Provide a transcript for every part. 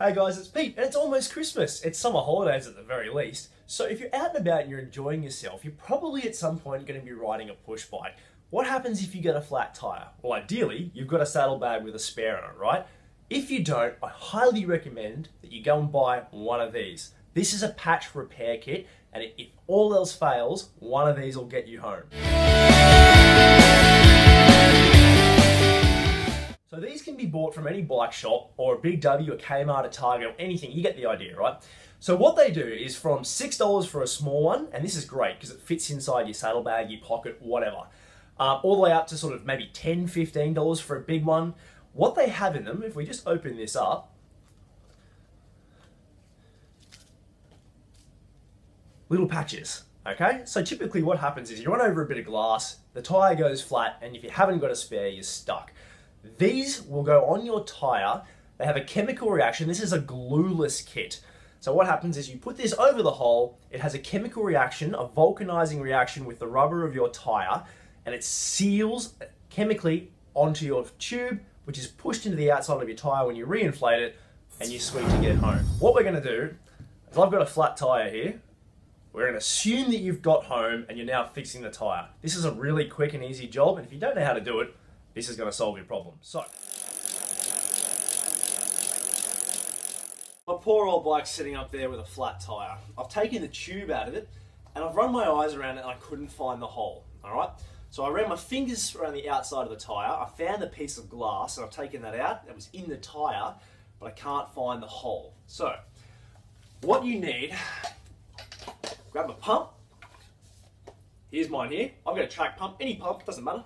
Hey guys, it's Pete, and it's almost Christmas. It's summer holidays at the very least. So if you're out and about and you're enjoying yourself, you're probably at some point going to be riding a push bike. What happens if you get a flat tire? Well, ideally, you've got a saddlebag with a spare in it, right? If you don't, I highly recommend that you go and buy one of these. This is a patch repair kit, and if all else fails, one of these will get you home. So these can be bought from any bike shop or a Big W, a Kmart, a Target, or anything. You get the idea, right? So what they do is from $6 for a small one, and this is great because it fits inside your saddlebag, your pocket, whatever, all the way up to sort of maybe $10, $15 for a big one. What they have in them, if we just open this up, little patches, okay? So typically what happens is you run over a bit of glass, the tire goes flat, and if you haven't got a spare, you're stuck. These will go on your tire. They have a chemical reaction. This is a glueless kit. So what happens is you put this over the hole, it has a chemical reaction, a vulcanizing reaction with the rubber of your tire, and it seals chemically onto your tube, which is pushed into the outside of your tire when you reinflate it, and you're sweet to get home. What we're gonna do is I've got a flat tire here. We're gonna assume that you've got home and you're now fixing the tire. This is a really quick and easy job, and if you don't know how to do it, this is going to solve your problem. So, my poor old bike's sitting up there with a flat tire. I've taken the tube out of it and I've run my eyes around it and I couldn't find the hole, all right? So I ran my fingers around the outside of the tire. I found a piece of glass and I've taken that out. It was in the tire, but I can't find the hole. So, what you need, grab a pump. Here's mine here. I've got a track pump, any pump, doesn't matter.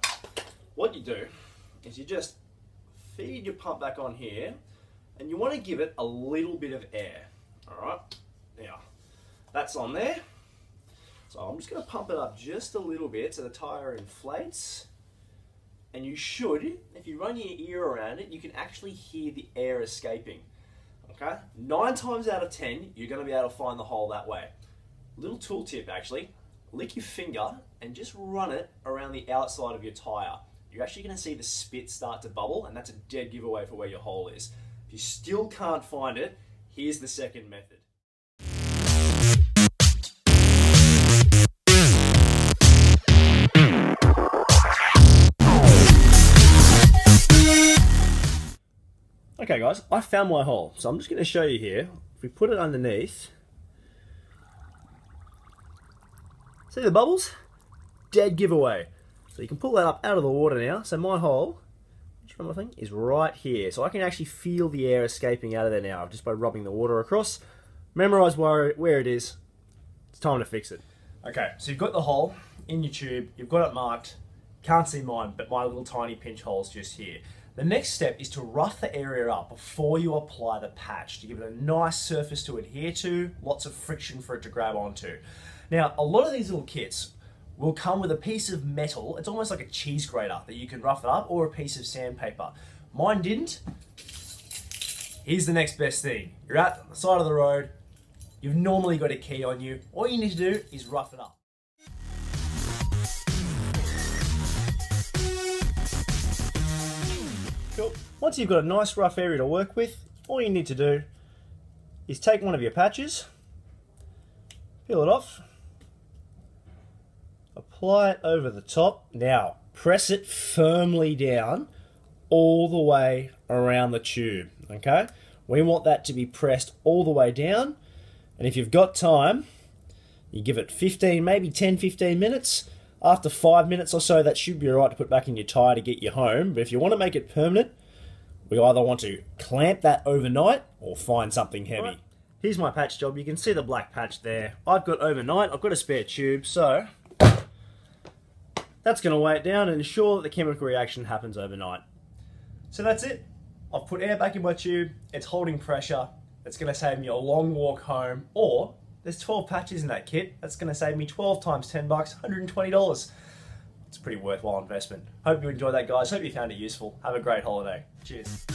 What you do is you just feed your pump back on here and you want to give it a little bit of air. All right, now that's on there. So I'm just going to pump it up just a little bit so the tire inflates. And you should, if you run your ear around it, you can actually hear the air escaping. Okay, 9 times out of 10, you're going to be able to find the hole that way. Little tool tip actually, lick your finger and just run it around the outside of your tire. You're actually going to see the spit start to bubble, and that's a dead giveaway for where your hole is. If you still can't find it, here's the second method. Okay guys, I found my hole, so I'm just going to show you here. If we put it underneath, see the bubbles? Dead giveaway. So you can pull that up out of the water now. So my hole, which one I think, is right here. So I can actually feel the air escaping out of there now just by rubbing the water across. Memorize where it is. It's time to fix it. Okay, so you've got the hole in your tube. You've got it marked. Can't see mine, but my little tiny pinch hole's just here. The next step is to rough the area up before you apply the patch to give it a nice surface to adhere to, lots of friction for it to grab onto. Now, a lot of these little kits will come with a piece of metal. It's almost like a cheese grater that you can rough it up, or a piece of sandpaper. Mine didn't. Here's the next best thing. You're out on the side of the road. You've normally got a key on you. All you need to do is rough it up. Cool. Once you've got a nice rough area to work with, all you need to do is take one of your patches, peel it off, apply it over the top. Now, press it firmly down all the way around the tube, okay? We want that to be pressed all the way down, and if you've got time, you give it 15, maybe 10, 15 minutes. After 5 minutes or so, that should be all right to put back in your tire to get you home. But if you want to make it permanent, we either want to clamp that overnight or find something heavy. Right. Here's my patch job. You can see the black patch there. I've got overnight. I've got a spare tube, so that's going to weigh it down and ensure that the chemical reaction happens overnight. So that's it. I've put air back in my tube. It's holding pressure. It's going to save me a long walk home, or there's 12 patches in that kit. That's going to save me 12 times 10 bucks, $120. It's a pretty worthwhile investment. Hope you enjoyed that, guys. Hope you found it useful. Have a great holiday. Cheers.